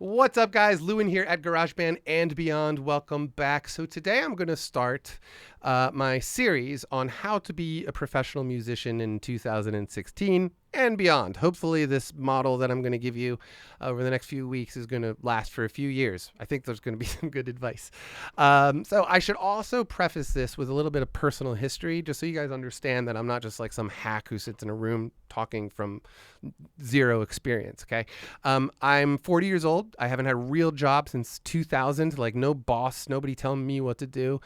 What's up, guys? Lewin here at GarageBand and Beyond. Welcome back. So today I'm going to start my series on how to be a professional musician in 2016 and beyond. Hopefully this model that I'm going to give you over the next few weeks is going to last for a few years. I think there's going to be some good advice. So I should also preface this with a little bit of personal history, just so you guys understand that I'm not just like some hack who sits in a room talking from zero experience. Okay. I'm 40 years old. I haven't had a real job since 2000, like no boss, nobody telling me what to do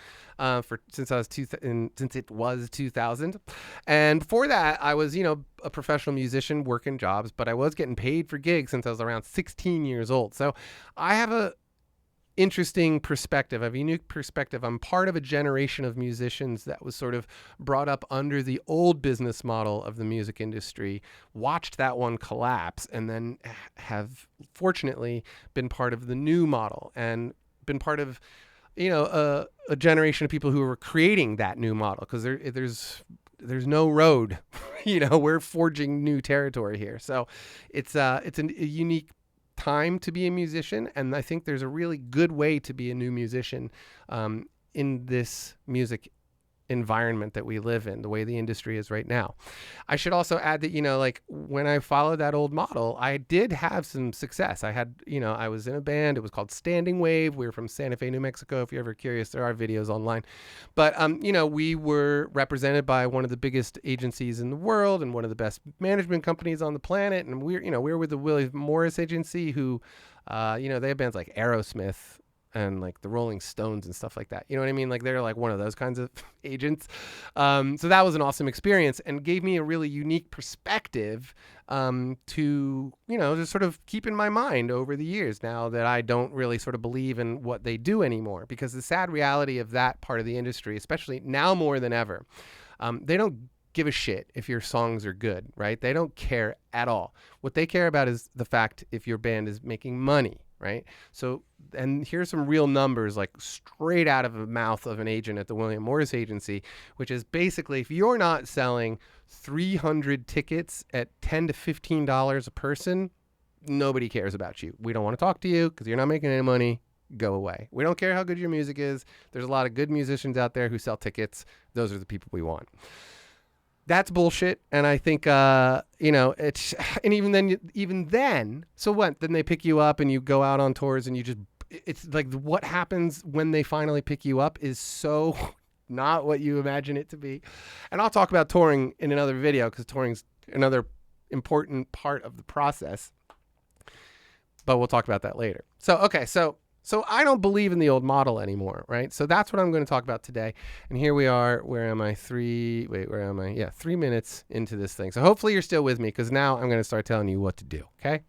since it was 2000. And before that, I was, a professional musician working jobs, but I was getting paid for gigs since I was around 16 years old. So I have a interesting perspective. I have a unique perspective. I'm part of a generation of musicians that was sort of brought up under the old business model of the music industry, watched that one collapse, and then have fortunately been part of the new model and been part of, a generation of people who were creating that new model, because there's no road. We're forging new territory here. So it's a unique time to be a musician, and I think there's a really good way to be a new musician in this music environment that we live in, the way the industry is right now. I should also add that, when I followed that old model, I did have some success. I was in a band. It was called Standing Wave. We were from Santa Fe, New Mexico. If you're ever curious, there are videos online. But, we were represented by one of the biggest agencies in the world and one of the best management companies on the planet. And we're with the William Morris Agency, who, they have bands like Aerosmith and like the Rolling Stones and stuff like that. You know what I mean? Like they're like one of those kinds of agents. So that was an awesome experience and gave me a really unique perspective to, just sort of keep in my mind over the years, now that I don't really sort of believe in what they do anymore. Because the sad reality of that part of the industry, especially now more than ever, they don't give a shit if your songs are good, right? They don't care at all. What they care about is the fact if your band is making money, right? So, and here's some real numbers, like straight out of the mouth of an agent at the William Morris Agency, which is basically, if you're not selling 300 tickets at $10 to $15 a person, nobody cares about you. We don't want to talk to you because you're not making any money. Go away. We don't care how good your music is. There's a lot of good musicians out there who sell tickets. Those are the people we want. That's bullshit. And I think, it's, and even then, so what? Then they pick you up and you go out on tours and it's like what happens when they finally pick you up is so not what you imagine it to be. And I'll talk about touring in another video, because touring's another important part of the process, but we'll talk about that later. So, okay. So I don't believe in the old model anymore, right? So that's what I'm going to talk about today. And here we are. Where am I? 3 minutes into this thing. So hopefully you're still with me, because now I'm going to start telling you what to do, okay?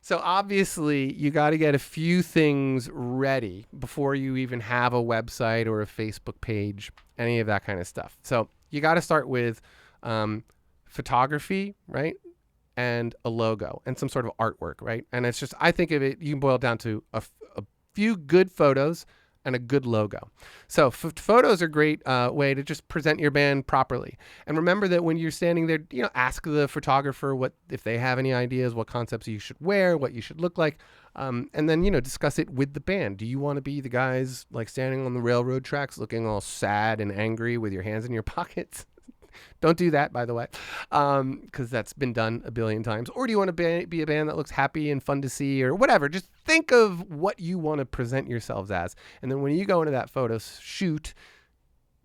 So obviously you got to get a few things ready before you even have a website or a Facebook page, any of that kind of stuff. So you got to start with photography, right? And a logo and some sort of artwork, right? And it's just, I think of it, you can boil it down to a few good photos and a good logo. So photos are a great way to just present your band properly. And remember that when you're standing there, ask the photographer if they have any ideas, what concepts you should wear, what you should look like. And then, discuss it with the band. Do you want to be the guys like standing on the railroad tracks looking all sad and angry with your hands in your pockets? Don't do that, by the way, because that's been done a billion times. Or do you want to be a band that looks happy and fun to see, or whatever? Just think of what you want to present yourselves as. And then when you go into that photo shoot,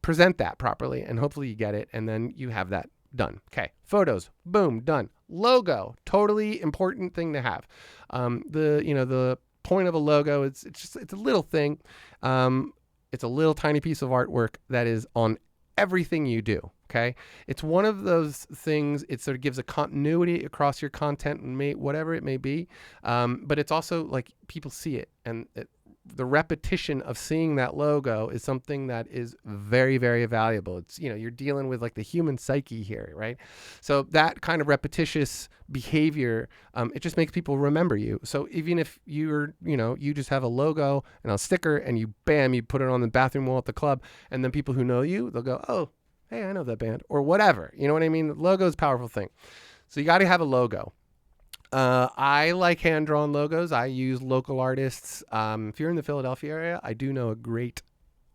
present that properly, and hopefully you get it, and then you have that done. Okay, photos, boom, done. Logo, totally important thing to have. The point of a logo, it's a little thing. It's a little tiny piece of artwork that is on everything you do. Okay. It's one of those things. It sort of gives a continuity across your content and whatever it may be. But it's also like people see it, and the repetition of seeing that logo is something that is very, very valuable. It's, you're dealing with like the human psyche here, right? So that kind of repetitious behavior, it just makes people remember you. So even if you just have a logo and a sticker and you put it on the bathroom wall at the club, and then people who know you, they'll go, oh, hey, I know that band, or whatever. You know what I mean? The logo is a powerful thing. So you got to have a logo. I like hand-drawn logos. I use local artists. If you're in the Philadelphia area, I do know a great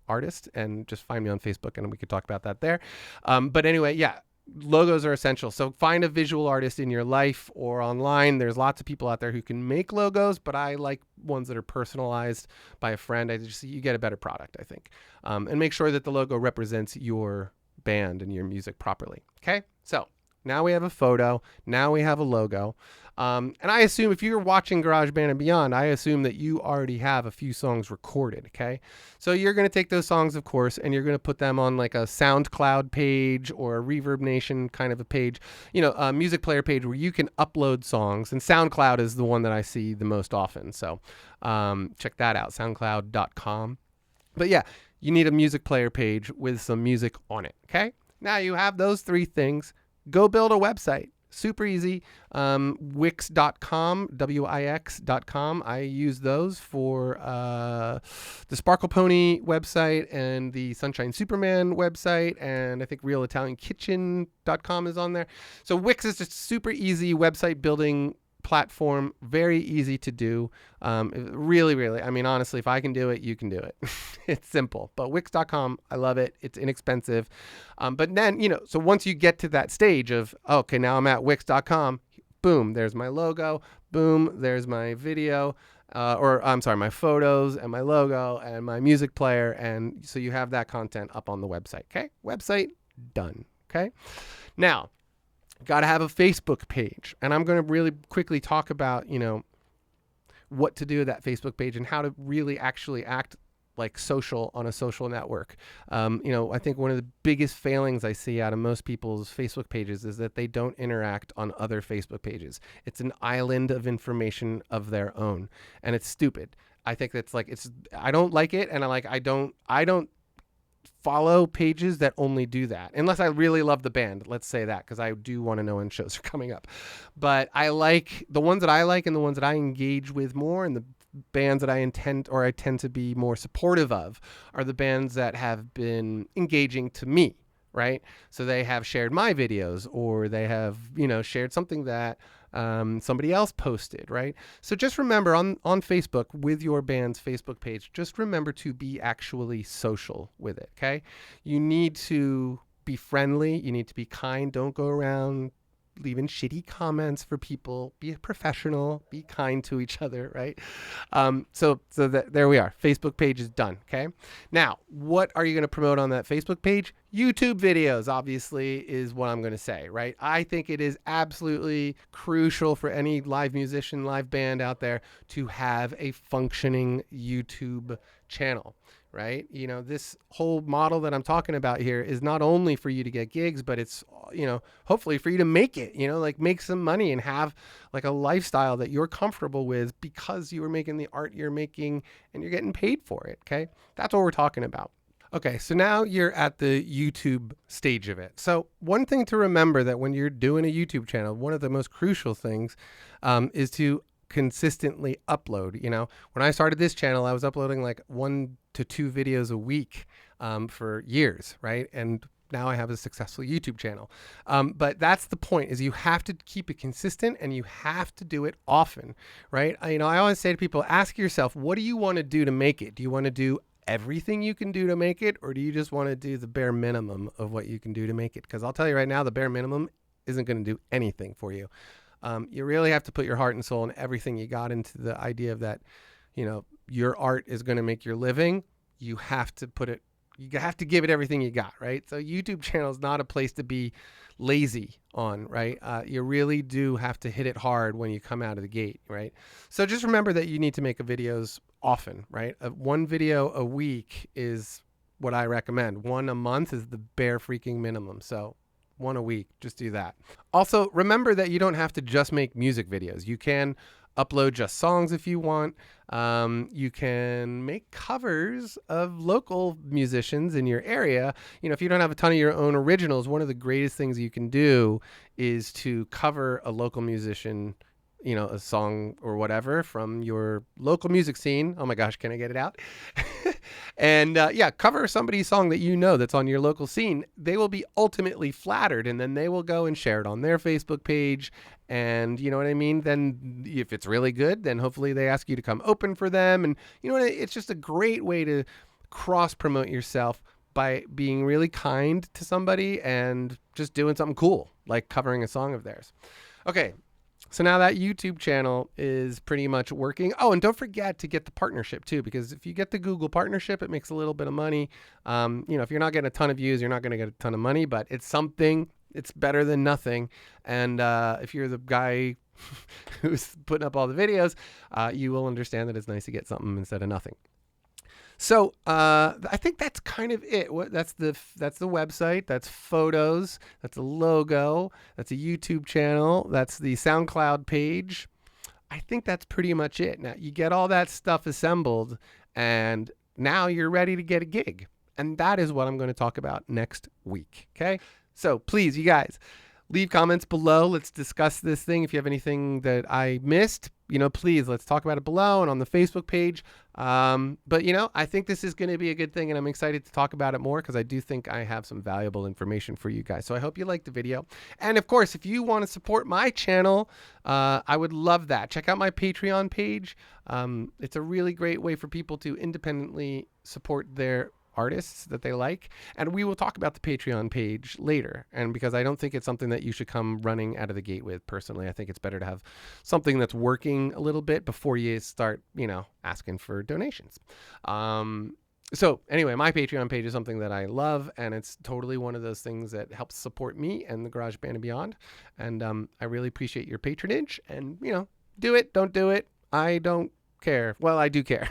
artist, and just find me on Facebook and we could talk about that there. But anyway, yeah, logos are essential. So find a visual artist in your life or online. There's lots of people out there who can make logos, but I like ones that are personalized by a friend. You get a better product, I think. And make sure that the logo represents your band and your music properly. Okay, so now we have a photo. Now we have a logo. And I assume if you're watching GarageBand and Beyond, I assume that you already have a few songs recorded, okay? So you're going to take those songs, of course, and you're going to put them on like a SoundCloud page or a Reverb Nation kind of a page, a music player page where you can upload songs. And SoundCloud is the one that I see the most often. So check that out, soundcloud.com. But yeah, you need a music player page with some music on it, okay? Now you have those three things. Go build a website. Super easy. Wix.com, Wix.com. I use those for the Sparkle Pony website and the Sunshine Superman website, and I think RealItalianKitchen.com is on there. So Wix is just super easy website building platform, very easy to do. Really, I mean, honestly, if I can do it, you can do it. It's simple. But Wix.com, I love it. It's inexpensive. But then, so once you get to that stage of, okay, now I'm at Wix.com, boom, there's my logo, boom, there's my video, my photos and my logo and my music player. And so you have that content up on the website. Okay. Website done. Okay. Now, got to have a Facebook page. And I'm going to really quickly talk about, what to do with that Facebook page and how to really actually act like social on a social network. I think one of the biggest failings I see out of most people's Facebook pages is that they don't interact on other Facebook pages. It's an island of information of their own, and it's stupid. I think that's I don't like it. And I don't follow pages that only do that, unless I really love the band. Let's say that, because I do want to know when shows are coming up. But I like the ones that I like and the ones that I engage with more, and the bands that I tend to be more supportive of are the bands that have been engaging to me, right? So they have shared my videos, or they have, shared something that somebody else posted, right? So just remember on Facebook with your band's Facebook page, just remember to be actually social with it, okay? You need to be friendly. You need to be kind. Don't go around leaving shitty comments for people. Be professional. Be kind to each other, right? So there we are. Facebook page is done, okay? Now, what are you going to promote on that Facebook page? YouTube videos, obviously, is what I'm going to say, right? I think it is absolutely crucial for any live musician, live band out there to have a functioning YouTube channel, right? This whole model that I'm talking about here is not only for you to get gigs, but it's, hopefully for you to make it, make some money and have like a lifestyle that you're comfortable with because you were making the art you're making and you're getting paid for it, okay? That's what we're talking about. Okay, so now you're at the YouTube stage of it. So one thing to remember that when you're doing a YouTube channel, one of the most crucial things is to consistently upload. When I started this channel, I was uploading like 1 to 2 videos a week for years, right? And now I have a successful YouTube channel. But that's the point, is you have to keep it consistent and you have to do it often, right? I always say to people, ask yourself, what do you want to do to make it? Do you want to do everything you can do to make it, or do you just want to do the bare minimum of what you can do to make it? Because I'll tell you right now, the bare minimum isn't going to do anything for you. You really have to put your heart and soul and everything you got into the idea of that, your art is going to make your living. You have to give it everything you got, right? So YouTube channel is not a place to be lazy on, right? You really do have to hit it hard when you come out of the gate, right? So just remember that you need to make videos often, right? 1 video a week is what I recommend. 1 a month is the bare freaking minimum. So 1 a week, just do that. Also, remember that you don't have to just make music videos. You can upload just songs if you want. You can make covers of local musicians in your area. If you don't have a ton of your own originals, one of the greatest things you can do is to cover a local musician, a song or whatever from your local music scene. Oh my gosh, can I get it out? And cover somebody's song that that's on your local scene. They will be ultimately flattered, and then they will go and share it on their Facebook page, And you know what I mean? Then if it's really good, then hopefully they ask you to come open for them. And you know what? It's just a great way to cross promote yourself by being really kind to somebody and just doing something cool, like covering a song of theirs. Okay. So now that YouTube channel is pretty much working. Oh, and don't forget to get the partnership too, because if you get the Google partnership, it makes a little bit of money. If you're not getting a ton of views, you're not going to get a ton of money, but it's something. It's better than nothing. And if you're the guy who's putting up all the videos, you will understand that it's nice to get something instead of nothing. So I think that's kind of it. That's the website. That's photos. That's a logo. That's a YouTube channel. That's the SoundCloud page. I think that's pretty much it. Now you get all that stuff assembled, and now you're ready to get a gig. And that is what I'm going to talk about next week. Okay. So please, you guys, leave comments below. Let's discuss this thing. If you have anything that I missed, please, let's talk about it below and on the Facebook page. But I think this is going to be a good thing, and I'm excited to talk about it more because I do think I have some valuable information for you guys. So I hope you liked the video. And of course, if you want to support my channel, I would love that. Check out my Patreon page. It's a really great way for people to independently support their artists that they like, and we will talk about the Patreon page later. And because I don't think it's something that you should come running out of the gate with personally, I think it's better to have something that's working a little bit before you start, asking for donations. So anyway, my Patreon page is something that I love, and it's totally one of those things that helps support me and the Garage Band and Beyond. And I really appreciate your patronage. And do it, don't do it. I don't care. Well, I do care.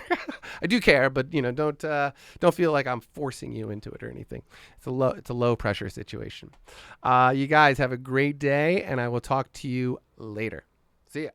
I do care, but don't feel like I'm forcing you into it or anything. It's a low pressure situation. You guys have a great day, and I will talk to you later. See ya.